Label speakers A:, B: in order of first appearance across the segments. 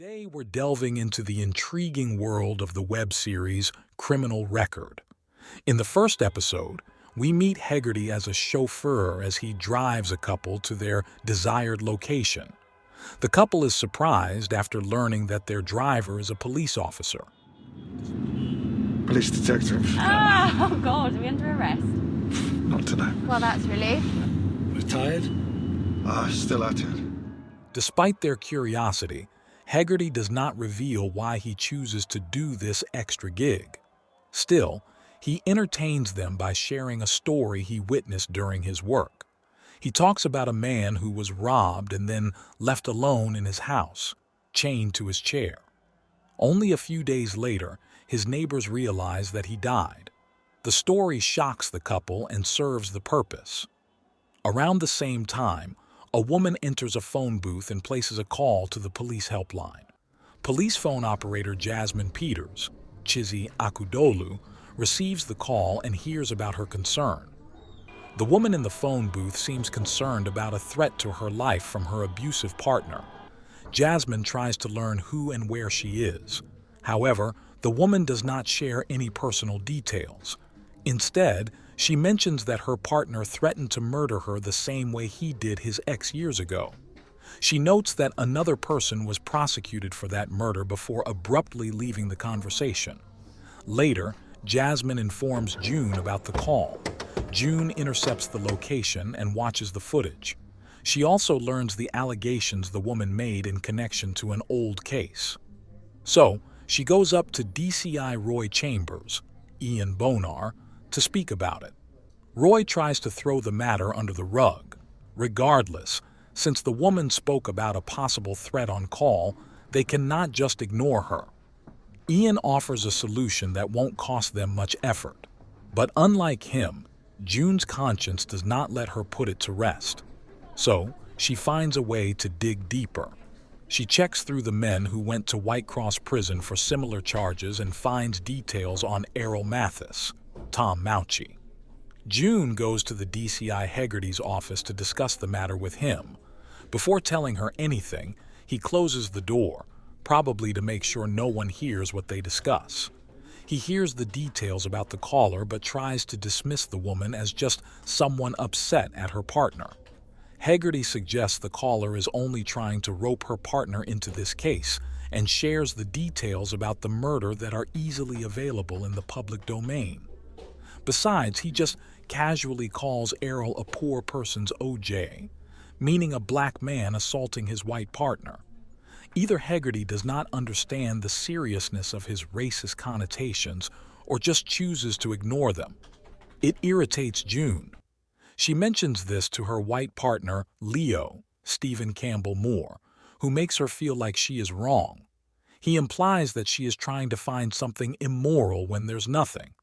A: Today we're delving into the intriguing world of the web series Criminal Record. In the first episode, we meet Hegarty as a chauffeur as he drives a couple to their desired location. The couple is surprised after learning that their driver is a police officer.
B: Police detective.
C: Oh, God, are we under arrest?
B: Not tonight.
C: Well, that's relief.
B: Retired? Still at it.
A: Despite their curiosity, Hegarty does not reveal why he chooses to do this extra gig. Still, he entertains them by sharing a story he witnessed during his work. He talks about a man who was robbed and then left alone in his house, chained to his chair. Only a few days later, his neighbors realize that he died. The story shocks the couple and serves the purpose. Around the same time, a woman enters a phone booth and places a call to the police helpline. Police phone operator Jasmine Peters, Chizzy Akudolu, receives the call and hears about her concern. The woman in the phone booth seems concerned about a threat to her life from her abusive partner. Jasmine tries to learn who and where she is. However, the woman does not share any personal details. Instead, she mentions that her partner threatened to murder her the same way he did his ex years ago. She notes that another person was prosecuted for that murder before abruptly leaving the conversation. Later, Jasmine informs June about the call. June intercepts the location and watches the footage. She also learns the allegations the woman made in connection to an old case. So, she goes up to DCI Roy Chambers, Ian Bonar, to speak about it. Roy tries to throw the matter under the rug. Regardless, since the woman spoke about a possible threat on call, they cannot just ignore her. Ian offers a solution that won't cost them much effort. But unlike him, June's conscience does not let her put it to rest. So, she finds a way to dig deeper. She checks through the men who went to White Cross Prison for similar charges and finds details on Errol Mathis, Tom Mauchi. June goes to the DCI Hegarty's office to discuss the matter with him. Before telling her anything, he closes the door, probably to make sure no one hears what they discuss. He hears the details about the caller but tries to dismiss the woman as just someone upset at her partner. Hegarty suggests the caller is only trying to rope her partner into this case and shares the details about the murder that are easily available in the public domain. Besides, he just casually calls Errol a poor person's OJ, meaning a black man assaulting his white partner. Either Hegarty does not understand the seriousness of his racist connotations or just chooses to ignore them. It irritates June. She mentions this to her white partner, Leo, Stephen Campbell Moore, who makes her feel like she is wrong. He implies that she is trying to find something immoral when there's nothing.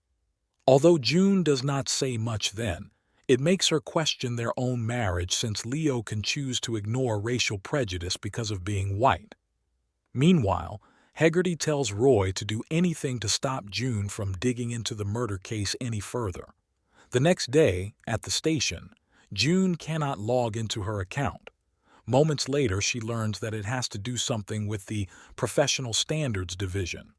A: Although June does not say much then, it makes her question their own marriage since Leo can choose to ignore racial prejudice because of being white. Meanwhile, Hegarty tells Roy to do anything to stop June from digging into the murder case any further. The next day, at the station, June cannot log into her account. Moments later, she learns that it has to do something with the Professional Standards Division.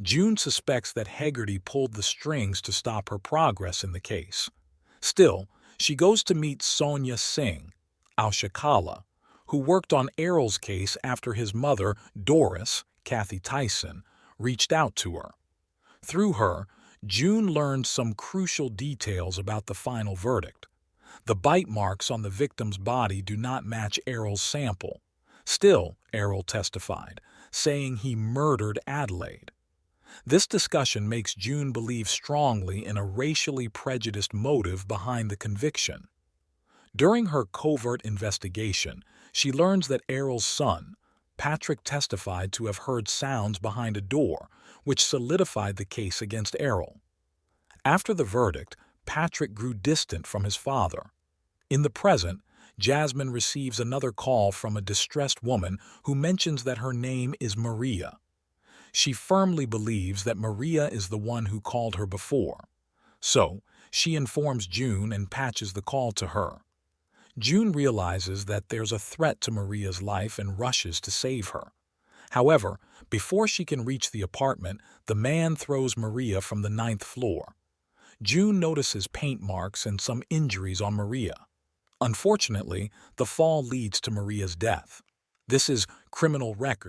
A: June suspects that Hegarty pulled the strings to stop her progress in the case. Still, she goes to meet Sonia Singh, Aushakala, who worked on Errol's case after his mother, Doris, Kathy Tyson, reached out to her. Through her, June learned some crucial details about the final verdict. The bite marks on the victim's body do not match Errol's sample. Still, Errol testified, saying he murdered Adelaide. This discussion makes June believe strongly in a racially prejudiced motive behind the conviction. During her covert investigation, she learns that Errol's son, Patrick, testified to have heard sounds behind a door, which solidified the case against Errol. After the verdict, Patrick grew distant from his father. In the present, Jasmine receives another call from a distressed woman who mentions that her name is Maria. She firmly believes that Maria is the one who called her before. So, she informs June and patches the call to her. June realizes that there's a threat to Maria's life and rushes to save her. However, before she can reach the apartment, the man throws Maria from the 9th floor. June notices paint marks and some injuries on Maria. Unfortunately, the fall leads to Maria's death. This is criminal record.